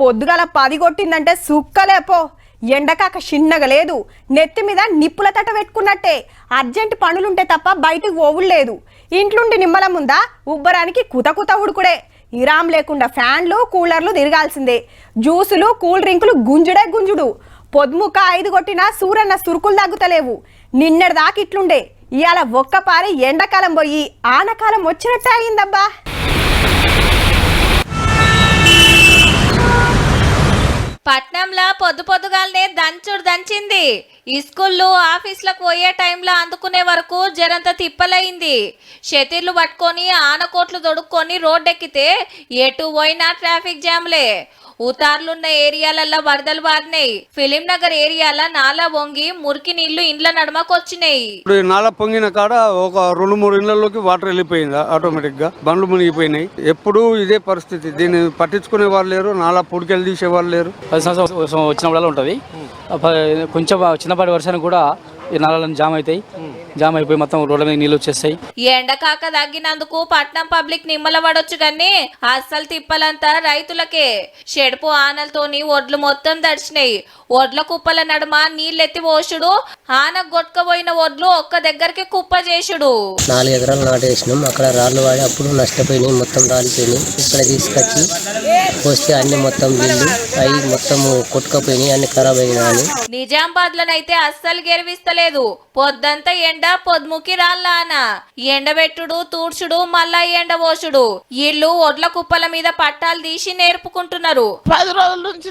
పొద్దుగాల 10 కొట్టిందంటే సుక్కలేపో ఎండకాక చిన్నగా లేదు నెత్తి మీద నిప్పుల తట పెట్టుకున్నట్టే అర్జెంట్ పనులుంటే తప్ప బయటికి పోవులేదు ఇంట్లుండి నిమ్మలం ముందా ఉబ్బరానికి కుత ఉడుకుడే ఇరాం లేకుండా ఫ్యాన్లు కూలర్లు తిరగాల్సిందే జ్యూసులు కూల్ డ్రింకులు గుంజుడే గుంజుడు పొద్దుముక 5 కొట్టినా సూరన్న సురుకులు తగ్గుతలేవు నిన్నటి దాకా ఇట్లుండే ఇవాళ ఒక్కపారి ఎండాకాలం పోయి ఆనకాలం వచ్చినట్టే అయిందబ్బా పట్నంలో పొద్దుగాలనే దంచింది ఈ స్కూళ్ళు ఆఫీసులకు పోయే టైంలో అందుకునే వరకు జరంత తిప్పలైంది షెతిర్లు పట్టుకొని ఆనకోట్లు దొడుక్కొని రోడ్డెక్కితే ఎటు పోయినా ట్రాఫిక్ జామ్లే ఉతార్లున్న ఏరియాలలో వరదలు బారినాయి ఫిలిం నగర్ ఏరియాల నాలా వంగి మురికి నీళ్లు ఇండ్ల నడమకొచ్చినాయి నాలా పొంగిన కాడ ఒక 2-3 ఇళ్లలోకి వాటర్ వెళ్ళిపోయింది ఆటోమేటిక్ గా బండ్లు మునిగిపోయినాయి ఎప్పుడు ఇదే పరిస్థితి దీన్ని పట్టించుకునే వాళ్ళు లేరు నాలా పొడికెళ్ళి తీసే వాళ్ళు లేరు 10 సంవత్సరం వచ్చినప్పుడు ఉంటది కొంచెం చిన్నపాటి వర్షానికి కూడా ఈ నాళాలను జామ్ అయిపోయి మొత్తం రోడ్ల మీద నీళ్ళు వచ్చేస్తాయి ఎండకాక తగ్గినందుకు పట్నం పబ్లిక్ నిమ్మల పడొచ్చు కానీ అస్సలు తిప్పలంతా రైతులకే షెడుపు ఆనలతోని ఒడ్లు మొత్తం దడిచినాయి ఒడ్ల కుప్పల నడుమ నీళ్ళెత్తి పోసుడు ఆన గొట్టుకపోయిన ఒడ్లు ఒక్క దగ్గరికి కుప్ప చేసుడు 4 ఎకరాలు నాటేసినాం అక్కడ రాళ్ళు వాడి అప్పుడు నష్టపోయినాయి మొత్తం రాలిపోయినాయి ఇక్కడ తీసుకొచ్చి పోస్తే అన్ని మొత్తం బిల్లు అవి మొత్తం కొట్టుకపోయినాయి అన్ని ఖరాబ్ అయినాయి నిజామాబాద్ లోనైతే అస్సలు గెరివిస్తలేదు పొద్దంతా ఎండ పొద్దుముకి రాళ్ళాన ఎండబెట్టుడు తూడ్చుడు మళ్ళా ఎండ పోసుడు ఇల్లు ఒడ్ల కుప్పల మీద పట్టాలు తీసి నేర్పుకుంటున్నారు 10 రోజుల నుంచి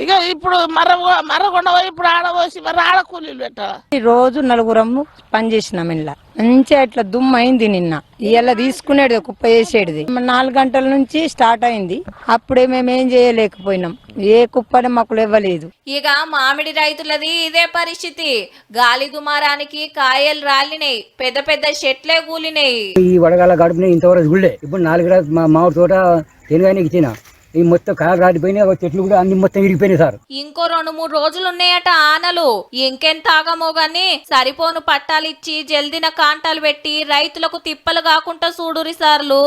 ఇక ఇప్పుడు మరగొండ ఇప్పుడు ఆడబోసి మరి ఆడ కూలీలు పెట్టాలి రోజు 4 పని చేసినాం ఇంట్లో మంచిగా ఇట్లా దుమ్ము అయింది నిన్న ఇవాళ తీసుకునేది కుప్ప వేసేది 4 గంటల నుంచి స్టార్ట్ అయింది అప్పుడే మేమేం చేయలేకపోయినాం ఏ కుప్పని మాకు ఇవ్వలేదు ఇక మామిడి రైతులది ఇదే పరిస్థితి గాలి దుమారానికి కాయలు రాలినాయి పెద్ద చెట్లే కూలినాయి ఈ వడగాల గడుపునే ఇంతవరకు గుళ్ళే ఇప్పుడు 4 మామిడి తోట తెనగానే ఇచ్చిన ఈ మొత్తం కాయలు రాలిపోయినాయి చెట్లు కూడా అన్ని మొత్తం ఇరిగిపోయినాయి సార్ ఇంకో 2-3 రోజులు ఉన్నాయట ఆనలు ఇంకెంత ఆగమో గాని సరిపోను పట్టాలిచ్చి జల్దిన కాంటాలు పెట్టి రైతులకు తిప్పలు కాకుండా చూడురి సార్లు